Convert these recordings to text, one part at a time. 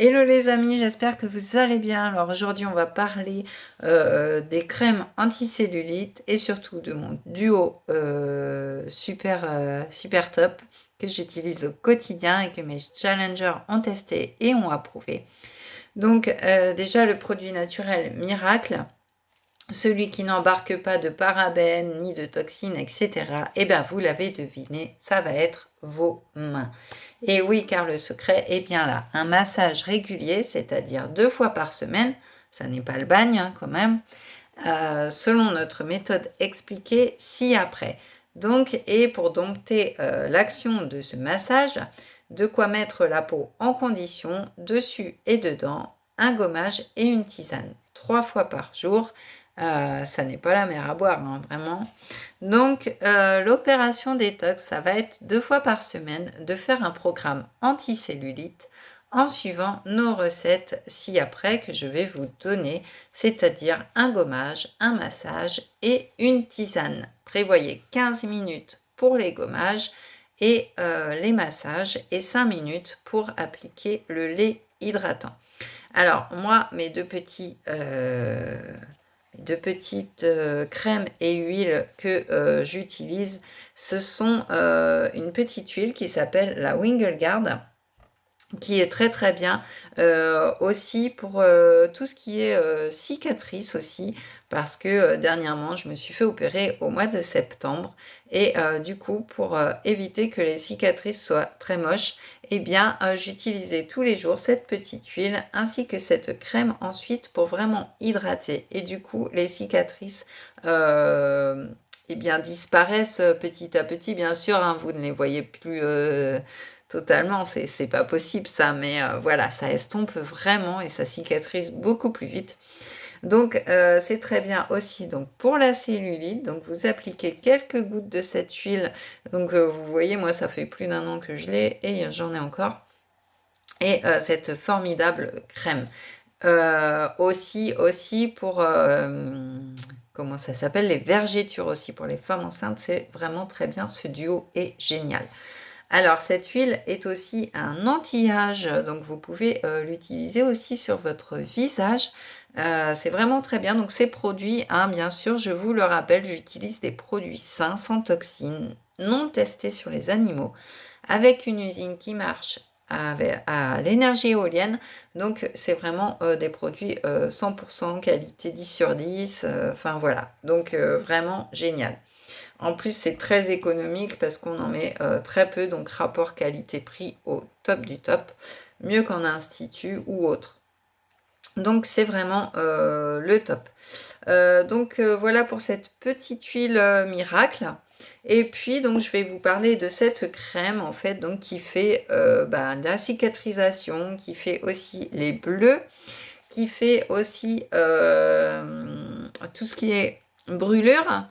Hello les amis, j'espère que vous allez bien. Alors aujourd'hui on va parler des crèmes anti-cellulite et surtout de mon duo super top que j'utilise au quotidien et que mes challengers ont testé et ont approuvé. Donc déjà le produit naturel Miracle, celui qui n'embarque pas de parabènes ni de toxines, etc. Et bien vous l'avez deviné, ça va être vos mains. Et oui, car le secret est bien là. Un massage régulier, c'est-à-dire 2 fois par semaine, ça n'est pas le bagne quand même, selon notre méthode expliquée ci-après. Donc, et pour dompter l'action de ce massage, de quoi mettre la peau en condition, dessus et dedans, un gommage et une tisane. 3 fois par jour, ça n'est pas la mer à boire, hein, vraiment. Donc, l'opération détox, ça va être 2 fois par semaine de faire un programme anti-cellulite en suivant nos recettes ci-après que je vais vous donner, c'est-à-dire un gommage, un massage et une tisane. Prévoyez 15 minutes pour les gommages et les massages et 5 minutes pour appliquer le lait hydratant. Alors, moi, mes deux petites crèmes et huiles que j'utilise, ce sont une petite huile qui s'appelle la Wingelgard, qui est très très bien aussi pour tout ce qui est cicatrices aussi, parce que dernièrement je me suis fait opérer au mois de septembre et du coup pour éviter que les cicatrices soient très moches, eh bien j'utilisais tous les jours cette petite huile ainsi que cette crème ensuite pour vraiment hydrater, et du coup les cicatrices eh bien disparaissent petit à petit, bien sûr, hein, vous ne les voyez plus totalement, c'est pas possible ça, mais voilà, ça estompe vraiment et ça cicatrise beaucoup plus vite. Donc c'est très bien aussi donc pour la cellulite. Donc vous appliquez quelques gouttes de cette huile. Donc vous voyez, moi ça fait plus d'1 an que je l'ai et j'en ai encore. Et cette formidable crème. Aussi pour comment ça s'appelle, les vergetures aussi pour les femmes enceintes, c'est vraiment très bien, ce duo est génial. Alors cette huile est aussi un anti-âge, donc vous pouvez l'utiliser aussi sur votre visage. C'est vraiment très bien. Donc ces produits, hein, bien sûr, je vous le rappelle, j'utilise des produits sains, sans toxines, non testés sur les animaux, avec une usine qui marche à l'énergie éolienne. Donc c'est vraiment des produits 100% qualité 10 sur 10. Enfin voilà, donc vraiment génial. En plus, c'est très économique parce qu'on en met très peu, donc rapport qualité-prix au top du top, mieux qu'en institut ou autre. Donc c'est vraiment le top. Voilà pour cette petite huile miracle. Et puis donc je vais vous parler de cette crème en fait, donc qui fait de la cicatrisation, qui fait aussi les bleus, qui fait aussi tout ce qui est brûlure.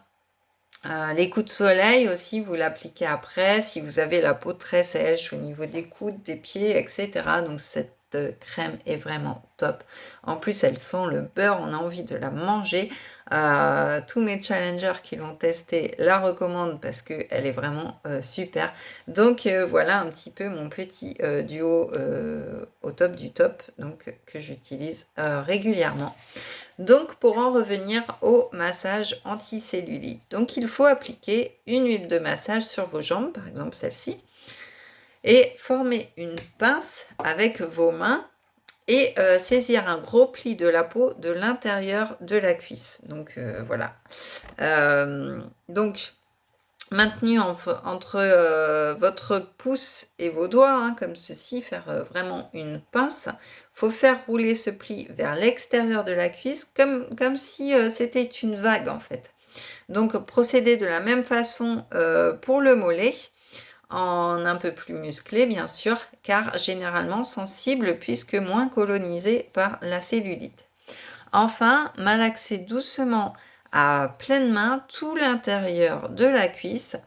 Les coups de soleil aussi, vous l'appliquez après si vous avez la peau très sèche au niveau des coudes, des pieds, etc. Donc cette crème est vraiment top. En plus, elle sent le beurre, on a envie de la manger. Tous mes challengers qui l'ont testée la recommandent parce qu'elle est vraiment super. Donc voilà un petit peu mon petit duo au top du top, donc que j'utilise régulièrement. Donc pour en revenir au massage anti-cellulite, donc il faut appliquer une huile de massage sur vos jambes, par exemple celle-ci, et former une pince avec vos mains et saisir un gros pli de la peau de l'intérieur de la cuisse. Donc voilà. Donc maintenu entre votre pouce et vos doigts, hein, comme ceci, faire vraiment une pince. Faut faire rouler ce pli vers l'extérieur de la cuisse, comme si c'était une vague en fait. Donc procédez de la même façon pour le mollet, en un peu plus musclé bien sûr, car généralement sensible puisque moins colonisé par la cellulite. Enfin, malaxez doucement à pleine main tout l'intérieur de la cuisse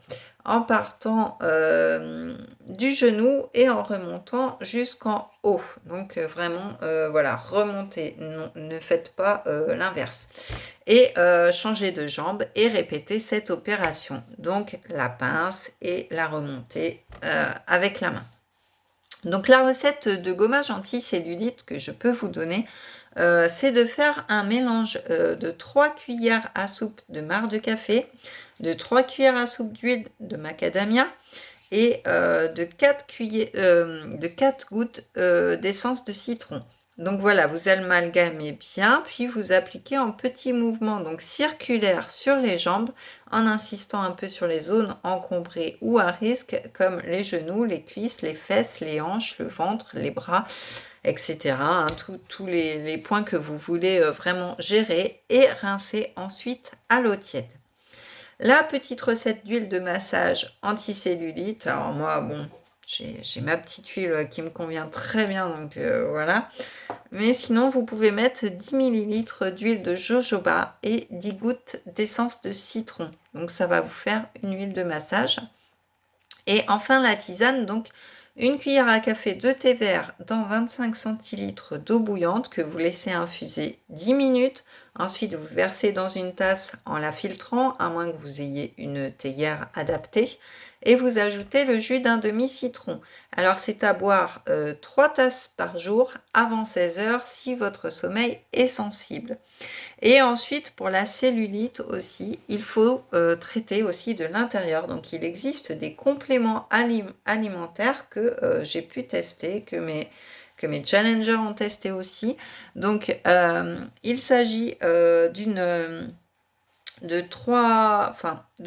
en partant du genou et en remontant jusqu'en haut. Donc vraiment, voilà, remontez, ne faites pas l'inverse. Et changez de jambe et répétez cette opération. Donc la pince et la remontée avec la main. Donc la recette de gommage anticellulite que je peux vous donner, c'est de faire un mélange, de 3 cuillères à soupe de marc de café, de 3 cuillères à soupe d'huile de macadamia et de 4 gouttes, d'essence de citron. Donc voilà, vous amalgamez bien, puis vous appliquez en petits mouvements donc circulaires sur les jambes, en insistant un peu sur les zones encombrées ou à risque, comme les genoux, les cuisses, les fesses, les hanches, le ventre, les bras, etc., hein, tous les points que vous voulez, vraiment gérer et rincer ensuite à l'eau tiède. La petite recette d'huile de massage anticellulite, alors moi, bon, j'ai ma petite huile qui me convient très bien, donc voilà. Mais sinon, vous pouvez mettre 10 millilitres d'huile de jojoba et 10 gouttes d'essence de citron. Donc ça va vous faire une huile de massage. Et enfin, la tisane, donc une cuillère à café de thé vert dans 25 centilitres d'eau bouillante que vous laissez infuser 10 minutes. Ensuite, vous versez dans une tasse en la filtrant, à moins que vous ayez une théière adaptée. Et vous ajoutez le jus d'un demi-citron. Alors, c'est à boire 3 tasses par jour avant 16 heures si votre sommeil est sensible. Et ensuite, pour la cellulite aussi, il faut traiter aussi de l'intérieur. Donc, il existe des compléments alimentaires que j'ai pu tester, que mes challengers ont testé aussi. Donc, il s'agit de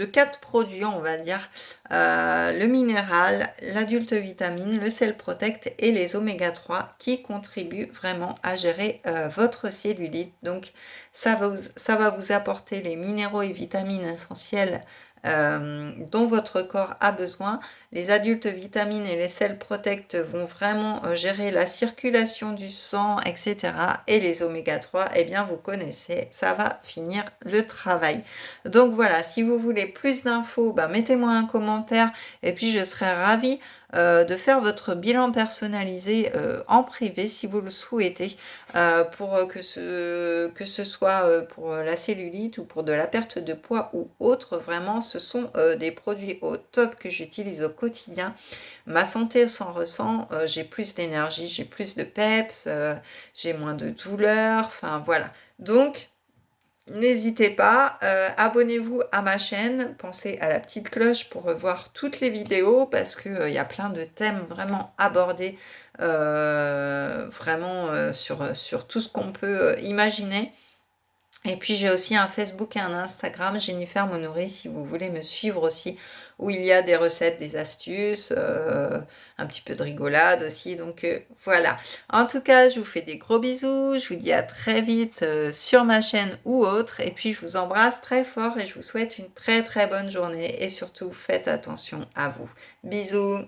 4 produits, on va dire, le minéral, l'adulte vitamine, le sel protect et les oméga 3 qui contribuent vraiment à gérer votre cellulite. Donc ça va vous apporter les minéraux et vitamines essentiels dont votre corps a besoin. Les adultes vitamines et les sels protect vont vraiment gérer la circulation du sang, etc. Et les oméga 3, eh bien vous connaissez, ça va finir le travail. Donc voilà, si vous voulez plus d'infos, mettez-moi un commentaire et puis je serai ravie de faire votre bilan personnalisé en privé si vous le souhaitez, pour que ce soit pour la cellulite ou pour de la perte de poids ou autre. Vraiment, ce sont des produits au top que j'utilise au quotidien. Ma santé s'en ressent, j'ai plus d'énergie, j'ai plus de peps, j'ai moins de douleurs, enfin voilà. Donc, n'hésitez pas, abonnez-vous à ma chaîne, pensez à la petite cloche pour revoir toutes les vidéos parce que il y a plein de thèmes vraiment abordés, vraiment sur tout ce qu'on peut imaginer. Et puis j'ai aussi un Facebook et un Instagram, Jennifer Monory, si vous voulez me suivre aussi, où il y a des recettes, des astuces, un petit peu de rigolade aussi. Donc voilà. En tout cas, je vous fais des gros bisous. Je vous dis à très vite sur ma chaîne ou autre. Et puis je vous embrasse très fort et je vous souhaite une très très bonne journée. Et surtout, faites attention à vous. Bisous.